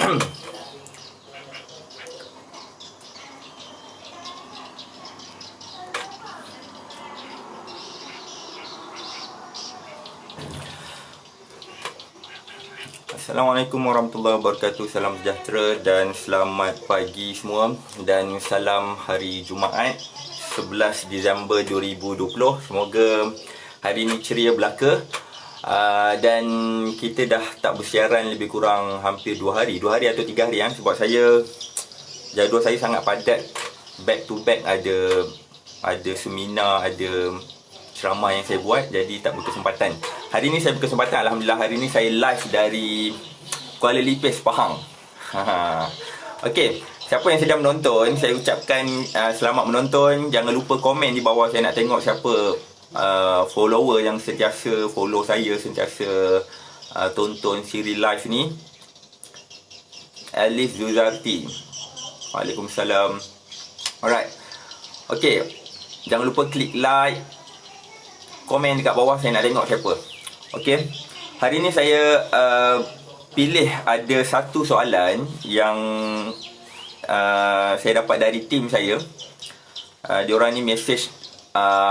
Assalamualaikum warahmatullahi wabarakatuh. Salam sejahtera dan selamat pagi semua. Dan salam hari Jumaat 11 Disember 2020. Semoga hari ini ceria belaka. Dan kita dah tak bersiaran lebih kurang hampir 2 hari atau 3 hari sebab jadual saya sangat padat. Back to back ada seminar, ada ceramah yang saya buat, jadi tak berkesempatan. Hari ni saya berkesempatan, alhamdulillah. Hari ni saya live dari Kuala Lipis, Pahang. Okey, siapa yang sedang menonton, saya ucapkan selamat menonton. Jangan lupa komen di bawah, saya nak tengok siapa follower yang sentiasa follow saya, sentiasa tonton siri live ni. Alif Zuzarti. Waalaikumsalam. Alright. Okey, jangan lupa klik like, komen dekat bawah, saya nak tengok siapa. Okey, hari ni saya pilih ada satu soalan yang saya dapat dari tim saya. Diorang ni message,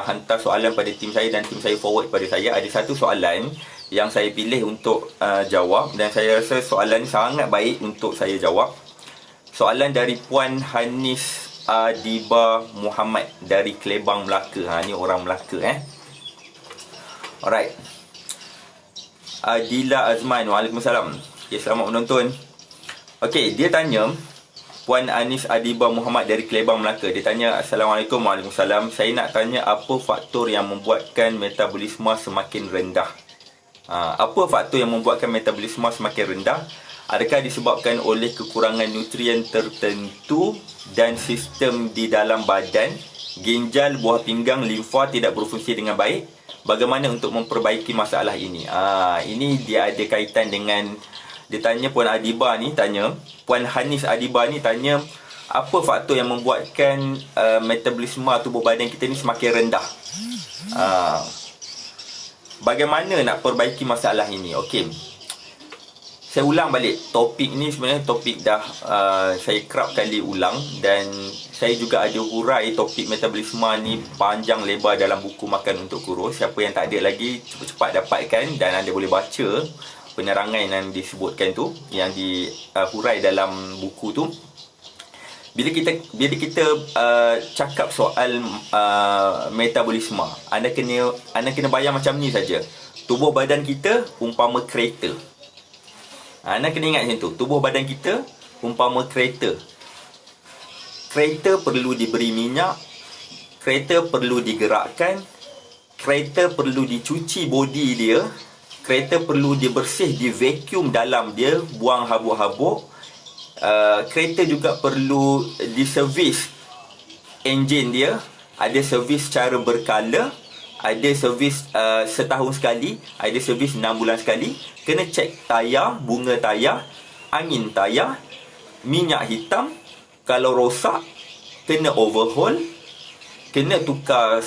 hantar soalan pada tim saya dan tim saya forward pada saya. Ada satu soalan yang saya pilih untuk jawab, dan saya rasa soalan sangat baik untuk saya jawab. Soalan dari Puan Hanis Adiba Muhammad dari Klebang, Melaka. Ni orang Melaka Alright. Adila Azman. Waalaikumsalam. Okay, selamat menonton. Okay, dia tanya, Puan Anis Adiba Muhammad dari Klebang, Melaka. Dia tanya, Assalamualaikum. Waalaikumsalam. Saya nak tanya, apa faktor yang membuatkan metabolisme semakin rendah? Apa faktor yang membuatkan metabolisme semakin rendah? Adakah disebabkan oleh kekurangan nutrien tertentu dan sistem di dalam badan, ginjal, buah pinggang, limfa tidak berfungsi dengan baik? Bagaimana untuk memperbaiki masalah ini? Ini dia ada kaitan dengan, dia tanya Puan Adiba ni tanya, Puan Hanis Adiba ni tanya, apa faktor yang membuatkan metabolisme tubuh badan kita ni semakin rendah? Bagaimana nak perbaiki masalah ini? Okey, saya ulang balik. Topik ni sebenarnya topik dah saya kerap kali ulang, dan saya juga ada hurai topik metabolisme ni panjang lebar dalam buku Makan Untuk Kurus. Siapa yang tak ada lagi, cepat-cepat dapatkan, dan anda boleh baca penerangan yang disebutkan tu, yang dihurai dalam buku tu. Bila kita cakap soal metabolisme, anda kena bayang macam ni saja. Tubuh badan kita umpama kereta. Anda kena ingat macam tu. Tubuh badan kita umpama kereta. Kereta perlu diberi minyak, kereta perlu digerakkan, kereta perlu dicuci bodi dia, kereta perlu dibersih, di vacuum dalam dia, buang habuk-habuk. Kereta juga perlu diservis enjin dia. Ada servis secara berkala, ada servis setahun sekali, ada servis 6 bulan sekali. Kena cek tayar, bunga tayar, angin tayar, minyak hitam. Kalau rosak, kena overhaul, kena tukar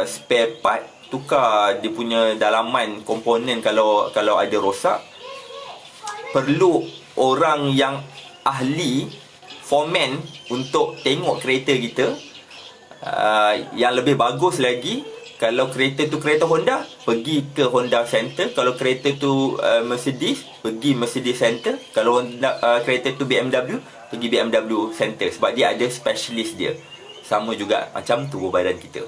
spare part, tukar dia punya dalaman komponen kalau ada rosak. Perlu orang yang ahli, foreman, untuk tengok kereta kita. Yang lebih bagus lagi, kalau kereta tu kereta Honda, pergi ke Honda Center. Kalau kereta tu Mercedes, pergi Mercedes Center. Kalau kereta tu BMW, pergi BMW Center. Sebab dia ada specialist dia. Sama juga macam tubuh badan kita.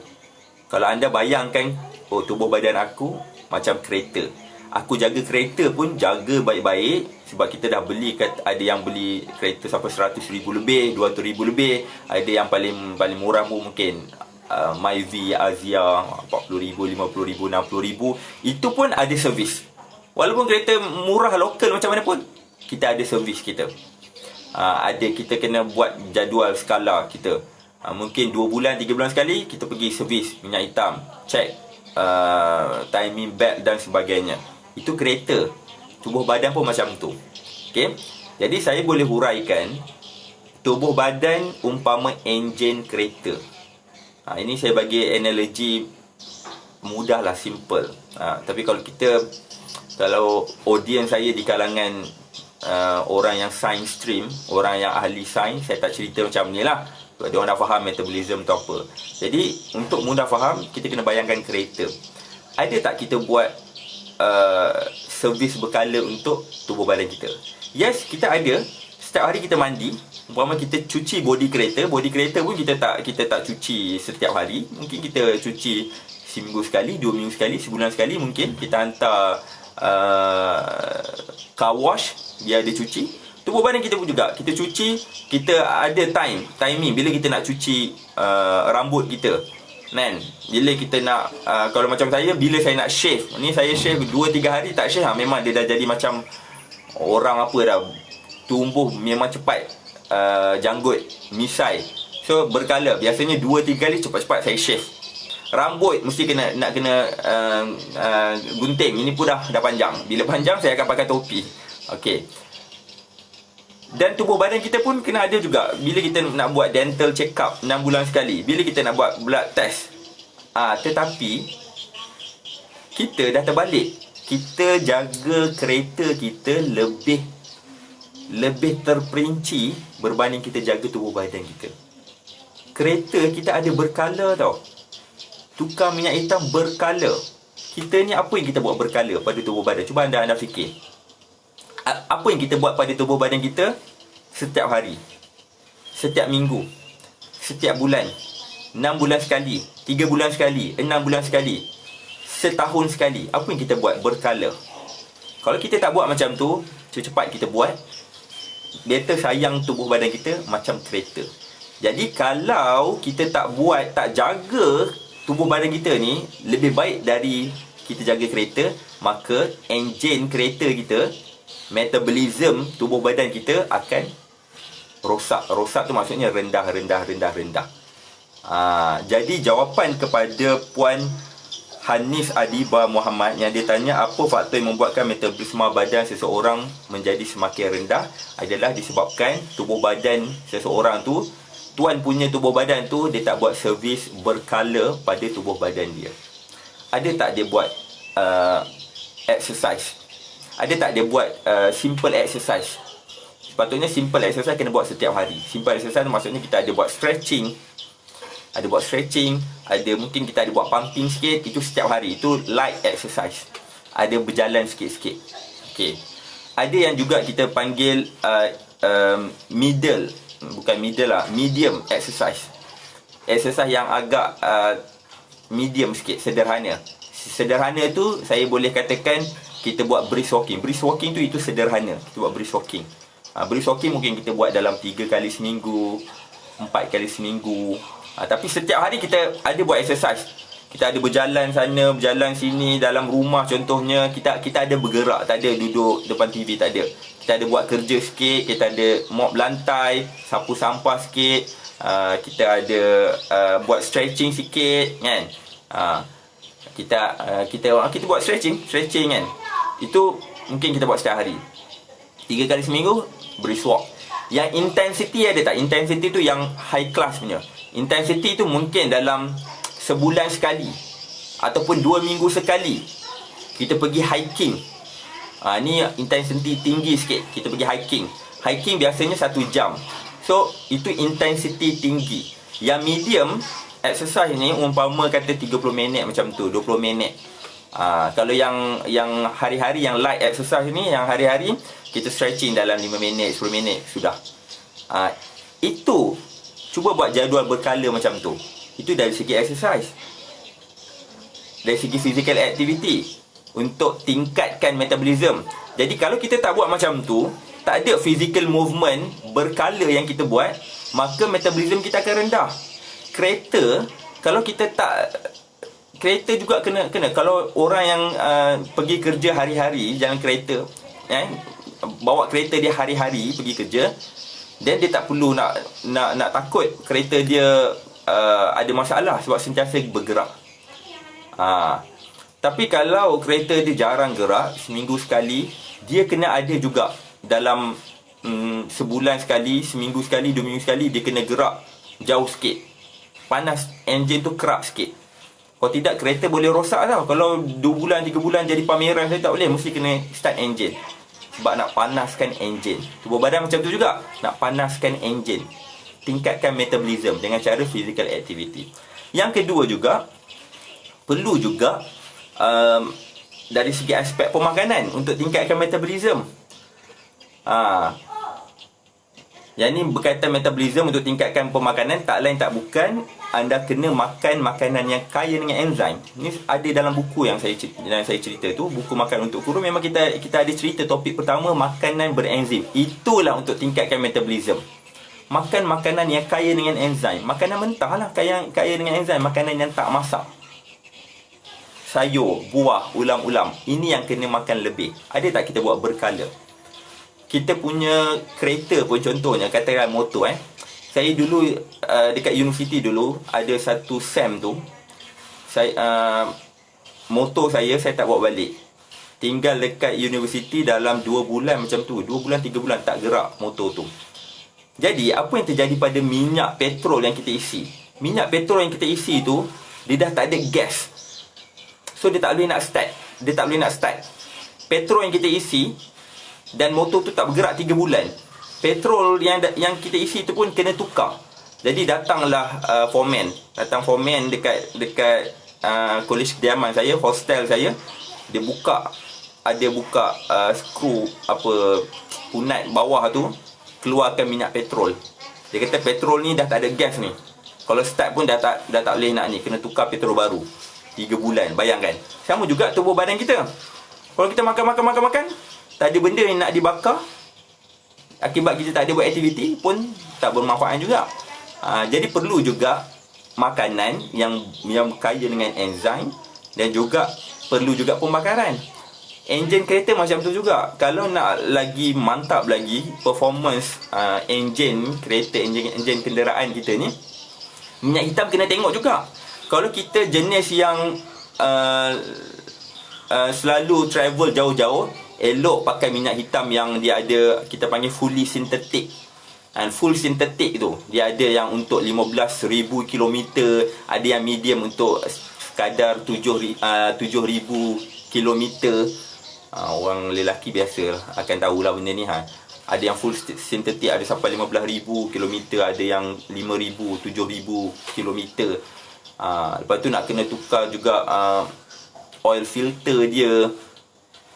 Kalau anda bayangkan, oh, tubuh badan aku macam kereta. Aku jaga kereta pun jaga baik-baik. Sebab kita dah beli, ada yang beli kereta sampai 100,000 lebih, 200,000 lebih. Ada yang paling murah pun mungkin Myvi, Azia 40,000, 50,000, 60,000. Itu pun ada servis. Walaupun kereta murah lokal macam mana pun, kita ada servis kita. Kita kena buat jadual skala kita. Mungkin 2 bulan, 3 bulan sekali kita pergi servis minyak hitam, cek timing belt dan sebagainya. Itu kereta. Tubuh badan pun macam tu. Okey. Jadi saya boleh huraikan, tubuh badan umpama enjin kereta. Ini saya bagi analogi mudah lah, simple. Tapi kalau audience saya di kalangan orang yang science stream, orang yang ahli sains, saya tak cerita macam ni lah. Dia orang dah faham metabolism tu apa. Jadi untuk mudah faham, kita kena bayangkan kereta. Ada tak kita buat servis berkala untuk tubuh badan kita? Yes, kita ada. Setiap hari kita mandi. Umpama kita cuci bodi kereta pun kita tak cuci setiap hari. Mungkin kita cuci seminggu sekali, 2 minggu sekali, sebulan sekali mungkin. Kita hantar car wash biar dia cuci. Tubuh badan kita pun juga, kita cuci. Kita ada timing bila kita nak cuci rambut kita, kan? Bila kita nak kalau macam saya, bila saya nak shave, ni saya shave 2-3 hari tak shave, memang dia dah jadi macam orang apa dah, tumbuh memang cepat, janggut, misai. So berkala, biasanya 2-3 kali cepat-cepat saya shave. Rambut mesti nak kena gunting. Ini pun dah panjang. Bila panjang saya akan pakai topi. Okey. Dan tubuh badan kita pun kena ada juga. Bila kita nak buat dental check up 6 bulan sekali, bila kita nak buat blood test. Tetapi kita dah terbalik. Kita jaga kereta kita lebih terperinci berbanding kita jaga tubuh badan kita. Kereta kita ada berkala tau. Tukar minyak hitam berkala. Kita ni apa yang kita buat berkala pada tubuh badan? Cuba anda fikir. Apa yang kita buat pada tubuh badan kita setiap hari, setiap minggu, setiap bulan, 6 bulan sekali, 3 bulan sekali, 6 bulan sekali, setahun sekali. Apa yang kita buat berkala? Kalau kita tak buat macam tu, cepat kita buat, better sayang tubuh badan kita macam kereta. Jadi kalau kita tak buat, tak jaga tubuh badan kita ni lebih baik dari kita jaga kereta, maka enjin kereta kita, metabolism tubuh badan kita akan rosak. Rosak tu maksudnya rendah. Jadi jawapan kepada Puan Hanis Adiba Muhammad yang dia tanya apa faktor yang membuatkan metabolisme badan seseorang menjadi semakin rendah, adalah disebabkan tubuh badan seseorang tu, tuan punya tubuh badan tu, dia tak buat servis berkala pada tubuh badan dia. Ada tak dia buat exercise? Ada tak dia buat simple exercise? Sepatutnya simple exercise kena buat setiap hari. Simple exercise maksudnya kita ada buat stretching. Ada mungkin kita ada buat pumping sikit, itu setiap hari. Itu light exercise. Ada berjalan sikit-sikit. Okey. Ada yang juga kita panggil medium exercise. Exercise yang agak medium sikit, sederhana. Sederhana tu saya boleh katakan kita buat brisk walking. Brisk walking tu itu sederhana. Kita buat brisk walking. Brisk walking mungkin kita buat dalam 3 kali seminggu, 4 kali seminggu. Tapi setiap hari kita ada buat exercise. Kita ada berjalan sana, berjalan sini, dalam rumah contohnya. Kita ada bergerak, tak ada duduk depan TV, tak ada. Kita ada buat kerja sikit, kita ada mop lantai, sapu sampah sikit, kita ada buat stretching sikit, kan? Kita buat stretching kan. Itu mungkin kita buat setiap hari. 3 kali seminggu brisk walk. Yang intensity ada tak? Intensity tu yang high class punya. Intensity tu mungkin dalam sebulan sekali ataupun 2 minggu sekali kita pergi hiking. Ni intensity tinggi sikit. Kita pergi hiking. Hiking biasanya 1 jam. So itu intensity tinggi. Yang medium exercise ni umpama kata 30 minit macam tu, 20 minit. Kalau yang hari-hari yang light exercise ni, yang hari-hari kita stretching dalam 5 minit, 10 minit sudah. Itu cuba buat jadual berkala macam tu. Itu dari segi exercise. Dari segi physical activity untuk tingkatkan metabolism. Jadi kalau kita tak buat macam tu, tak ada physical movement berkala yang kita buat, maka metabolism kita akan rendah. Kereta, kalau kita tak, kereta juga kena. Kalau orang yang pergi kerja hari-hari jalan kereta, bawa kereta dia hari-hari pergi kerja, dan dia tak perlu nak takut kereta dia ada masalah sebab sentiasa bergerak. Tapi kalau kereta dia jarang gerak, seminggu sekali, dia kena ada juga dalam sebulan sekali, seminggu sekali, 2 minggu sekali, dia kena gerak jauh sikit. Panas enjin tu kerap sikit. Kalau tidak kereta boleh rosak tau. Kalau 2 bulan 3 bulan jadi pameran, saya tak boleh, mesti kena start enjin. sebab nak panaskan enjin. Tubuh badan macam tu juga, nak panaskan enjin, tingkatkan metabolism dengan cara physical activity. Yang kedua juga, perlu juga dari segi aspek pemakanan untuk tingkatkan metabolism. Yang ni berkaitan metabolism untuk tingkatkan pemakanan, tak lain tak bukan anda kena makan makanan yang kaya dengan enzim. Ni ada dalam buku yang saya cerita tu, buku Makan Untuk Kurus. Memang kita ada cerita topik pertama, makanan berenzim. Itulah untuk tingkatkan metabolism. Makan makanan yang kaya dengan enzim. Makanan mentah lah kaya dengan enzim. Makanan yang tak masak, sayur, buah, ulam-ulam, ini yang kena makan lebih. Ada tak kita buat berkala? Kita punya kereta pun contohnya, katakan motor saya dulu dekat universiti dulu ada satu SEM tu, saya motor saya tak bawa balik. Tinggal dekat universiti dalam 2 bulan macam tu, 2 bulan 3 bulan tak gerak motor tu. Jadi apa yang terjadi pada minyak petrol yang kita isi? Minyak petrol yang kita isi tu, dia dah tak ada gas. So dia tak boleh nak start. Petrol yang kita isi dan motor tu tak bergerak 3 bulan. Petrol yang kita isi tu pun kena tukar. Jadi datanglah foreman dekat kolej kediaman saya, hostel saya. Dia buka skru punat bawah tu, keluarkan minyak petrol. Dia kata petrol ni dah tak ada gas ni. Kalau start pun dah tak boleh nak ni, kena tukar petrol baru. 3 bulan, bayangkan. Sama juga tubuh badan kita. Kalau kita makan, tak ada benda yang nak dibakar, akibat kita tak ada buat aktiviti pun tak bermanfaat juga. Jadi perlu juga makanan yang kaya dengan enzim, dan juga perlu juga pembakaran. Enjin kereta macam tu juga. Kalau nak lagi mantap lagi performance enjin kereta, enjin kenderaan kita ni, minyak hitam kena tengok juga. Kalau kita jenis yang selalu travel jauh-jauh, elok pakai minyak hitam yang dia ada, kita panggil fully synthetic. Full synthetic tu, dia ada yang untuk 15,000 km, ada yang medium untuk sekadar 7,000 km. Orang lelaki biasa akan tahulah benda ni. Ada yang full synthetic, ada sampai 15,000 km, ada yang 5,000, 7,000 km. Lepas tu nak kena tukar juga oil filter dia.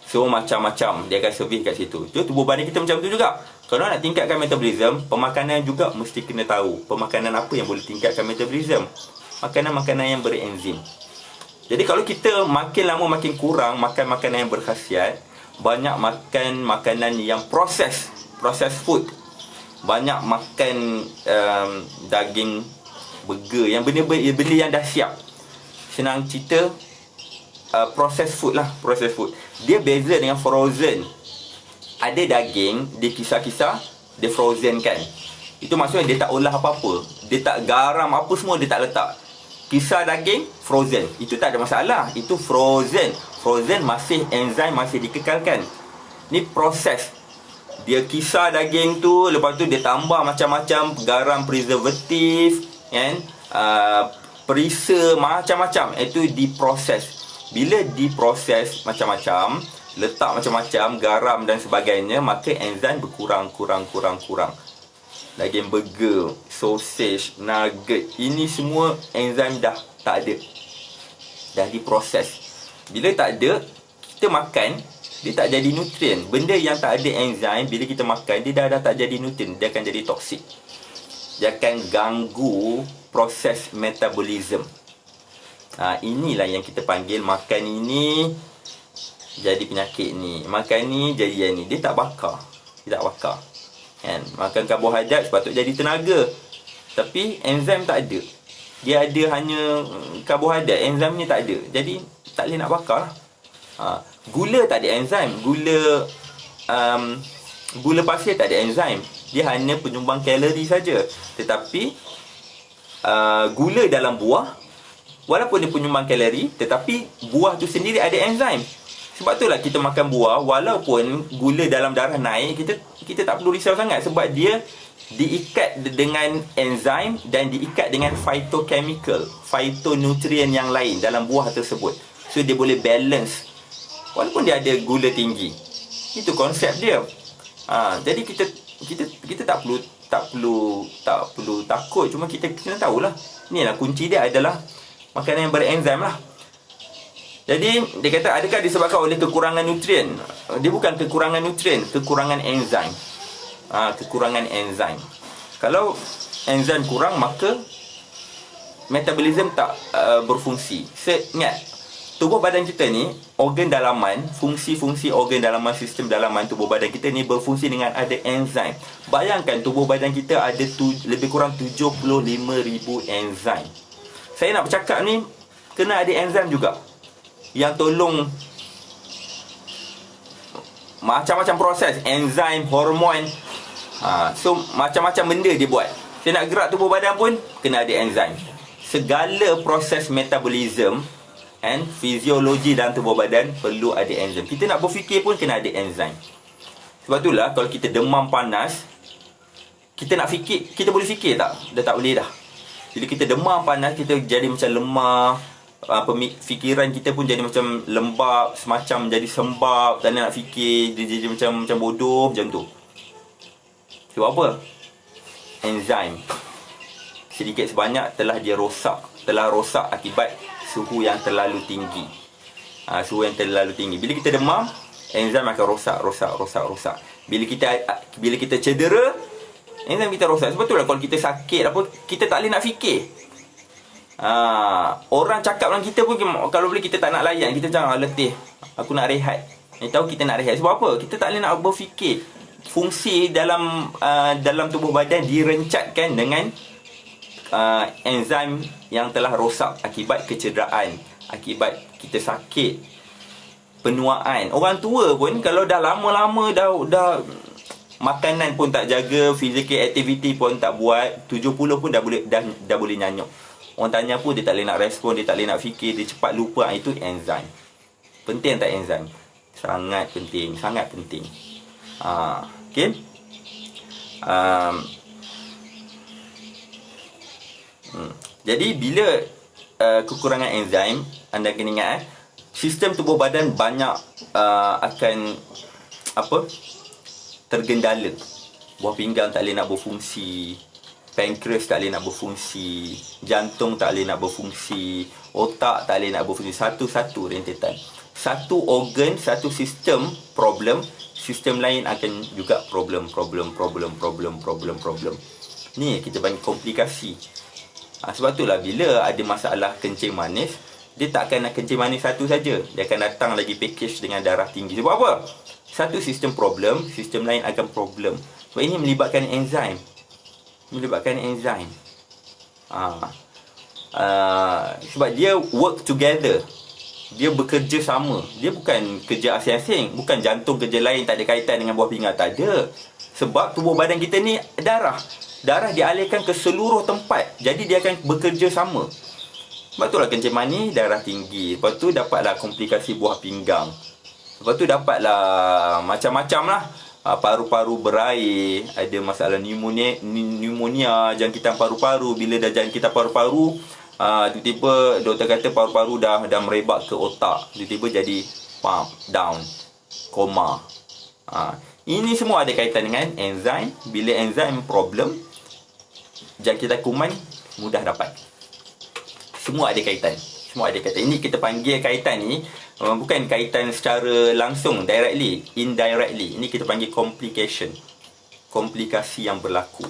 So macam-macam dia akan servis kat situ. So tubuh badan kita macam tu juga. Kalau nak tingkatkan metabolism, pemakanan juga mesti kena tahu. Pemakanan apa yang boleh tingkatkan metabolism? Makanan-makanan yang berenzim. Jadi kalau kita makin lama makin kurang makan makanan yang berkhasiat, banyak makan makanan yang processed food, banyak makan daging, burger, yang benda yang dah siap. Senang cerita, processed food. Dia beza dengan frozen. Ada daging, dia kisar-kisar, dia frozen kan. Itu maksudnya dia tak olah apa-apa, dia tak garam apa semua, dia tak letak. Kisar daging, frozen, itu tak ada masalah. Itu frozen masih enzim masih dikekalkan. Ni proses. Dia kisar daging tu, lepas tu dia tambah macam-macam garam, preservatif, kan, perisa, macam-macam. Itu diproses. Bila diproses macam-macam, letak macam-macam garam dan sebagainya, maka enzim berkurang. Daging burger, sausage, nugget, ini semua enzim dah tak ada, dah diproses. Bila tak ada, kita makan, dia tak jadi nutrien. Benda yang tak ada enzim, bila kita makan, dia dah tak jadi nutrien, dia akan jadi toksik. Dia akan ganggu proses metabolism. Inilah yang kita panggil makan ini jadi penyakit ni, makan ni jadi yang ni. Dia tak bakar, kan? Makan karbohidrat sepatut jadi tenaga, tapi enzim tak ada. Dia ada hanya karbohidrat, enzimnya tak ada. Jadi tak boleh nak bakar lah. Gula tak ada enzim. Gula pasir tak ada enzim. Dia hanya penyumbang kalori saja. Tetapi gula dalam buah, walaupun dia penyumbang kalori, tetapi buah tu sendiri ada enzim. Sebab itulah kita makan buah, walaupun gula dalam darah naik, kita tak perlu risau sangat, sebab dia diikat dengan enzim dan diikat dengan phytonutrien yang lain dalam buah tersebut. So dia boleh balance. Walaupun dia ada gula tinggi, Itu konsep dia. Jadi kita tak perlu takut, cuma kita kena tahulah. Inilah kunci dia adalah makanan yang berenzim lah. Jadi dia kata adakah disebabkan oleh kekurangan nutrien? Dia bukan kekurangan nutrien, kekurangan enzim. Kekurangan enzim. Kalau enzim kurang, maka metabolisme tak berfungsi. Ingat, tubuh badan kita ni, organ dalaman, fungsi-fungsi organ dalaman, sistem dalaman tubuh badan kita ni berfungsi dengan ada enzim. Bayangkan tubuh badan kita ada lebih kurang 75,000 enzim. Saya nak bercakap ni, kena ada enzim juga yang tolong macam-macam proses, enzim, hormon. So macam-macam benda dia buat. Saya nak gerak tubuh badan pun kena ada enzim. Segala proses metabolism and fiziologi dalam tubuh badan perlu ada enzim. Kita nak berfikir pun kena ada enzim. Sebab itulah kalau kita demam panas, kita nak fikir, kita boleh fikir tak? Dah tak boleh dah. Jadi kita demam panas, kita jadi macam lemah. Fikiran kita pun jadi macam lembab, semacam jadi sembab, tak nak fikir, dia jadi macam bodoh, macam tu. Sebab apa? Enzim sedikit sebanyak telah rosak akibat suhu yang terlalu tinggi. Suhu yang terlalu tinggi. Bila kita demam, enzim akan rosak. Bila kita cedera, enzim kita rosak. Sebab itulah kalau kita sakit apa, kita tak boleh nak fikir. Orang cakap dengan kita pun, kalau boleh kita tak nak layan. Kita jangan letih, aku nak rehat. Tahu kita nak rehat. Sebab apa? Kita tak boleh nak berfikir. Fungsi dalam tubuh badan direncatkan dengan enzim yang telah rosak akibat kecederaan, akibat kita sakit, penuaan. Orang tua pun kalau dah lama-lama dah makanan pun tak jaga, physical activity pun tak buat, 70 pun dah boleh nyanyuk. Orang tanya pun dia tak boleh nak respon, dia tak boleh nak fikir, dia cepat lupa. Itu enzim. Penting tak enzim? Sangat penting, sangat penting. Okay. Jadi bila kekurangan enzim, anda kena ingat sistem tubuh badan banyak akan tergendala. Buah pinggang tak boleh nak berfungsi, pankreas tak boleh nak berfungsi, jantung tak boleh nak berfungsi, otak tak boleh nak berfungsi. Satu-satu rentetan. Satu organ, satu sistem problem, sistem lain akan juga problem. Ni kita panggil komplikasi. Sebab itulah bila ada masalah kencing manis, dia tak akan nak kencing manis satu saja. Dia akan datang lagi package dengan darah tinggi. Sebab apa? Satu sistem problem, sistem lain akan problem. Sebab ini melibatkan enzim. Sebab dia work together, dia bekerja sama. Dia bukan kerja asing-asing. Bukan jantung kerja lain, tak ada kaitan dengan buah pinggang. Tak ada. Sebab tubuh badan kita ni darah dialihkan ke seluruh tempat. Jadi dia akan bekerja sama. Sebab itulah kencing manis, darah tinggi. Lepas tu dapatlah komplikasi buah pinggang. Lepas tu dapatlah macam-macam lah. Paru-paru berair, ada masalah pneumonia, jangkitan paru-paru. Bila dah jangkitan paru-paru, tiba-tiba doktor kata paru-paru dah merebak ke otak. Tiba-tiba jadi down, koma. Ini semua ada kaitan dengan enzim. Bila enzim problem, jangkitan kuman mudah dapat. Semua ada kaitan. Ini kita panggil kaitan ni bukan kaitan secara langsung, directly, indirectly. Ini kita panggil complication. Komplikasi yang berlaku.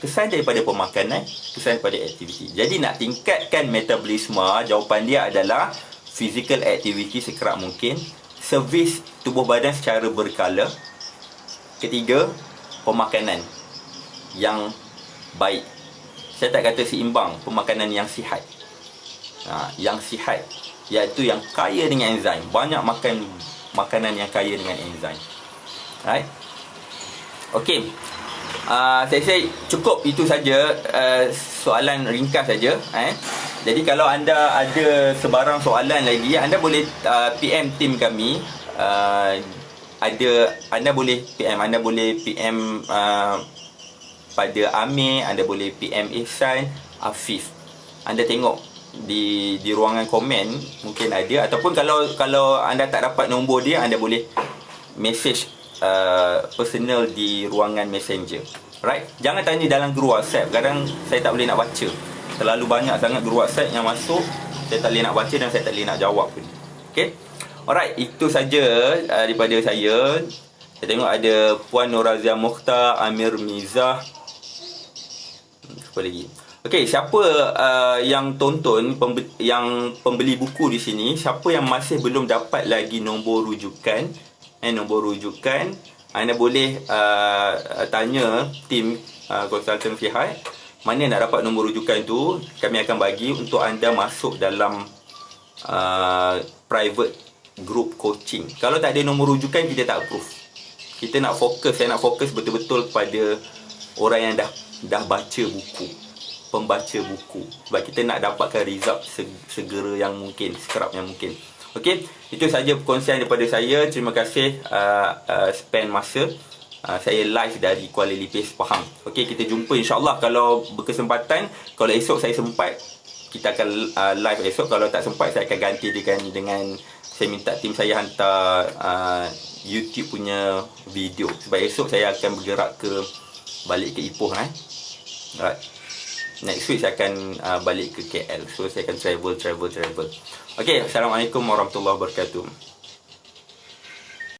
Kesan daripada pemakanan, kesan daripada aktiviti. Jadi nak tingkatkan metabolisme, jawapan dia adalah physical activity sekerap mungkin, servis tubuh badan secara berkala. Ketiga, pemakanan yang baik. Saya tak kata seimbang, pemakanan yang sihat. Yang sihat, iaitu yang kaya dengan enzim. Banyak makan makanan yang kaya dengan enzim. Right? Okey. Saya rasa cukup itu saja, soalan ringkas saja. Jadi kalau anda ada sebarang soalan lagi, anda boleh PM tim kami. Anda boleh PM pada Amir, anda boleh PM Ihsan, Afif. Anda tengok di ruangan komen mungkin ada, ataupun kalau anda tak dapat nombor dia, anda boleh message personal di ruangan messenger. Right? Jangan tanya dalam grup WhatsApp. Kadang saya tak boleh nak baca. Terlalu banyak sangat grup WhatsApp yang masuk. Saya tak boleh nak baca dan saya tak boleh nak jawab pun. Okay? Alright, itu saja daripada saya. Saya tengok ada Puan Norazia Mokhtar, Amir Mizah. Apa lagi? Okey, siapa yang tonton, yang pembeli buku di sini, siapa yang masih belum dapat lagi nombor rujukan, anda boleh tanya tim konsultan Fihai mana nak dapat nombor rujukan tu. Kami akan bagi untuk anda masuk dalam private group coaching. Kalau tak ada nombor rujukan, kita tak approve. Kita nak fokus, saya nak fokus betul-betul kepada orang yang dah baca buku, pembaca buku. Sebab kita nak dapatkan result segera yang mungkin, sekerap yang mungkin. Okey, itu saja perkongsian daripada saya. Terima kasih spend masa. Saya live dari Kuala Lipis, Pahang. Okey, kita jumpa insya-Allah kalau berkesempatan. Kalau esok saya sempat, kita akan live esok. Kalau tak sempat, saya akan ganti dengan saya minta tim saya hantar YouTube punya video. Sebab esok saya akan bergerak balik ke Ipoh. Alright. Next week saya akan balik ke KL. So saya akan travel. Okey, Assalamualaikum warahmatullahi wabarakatuh.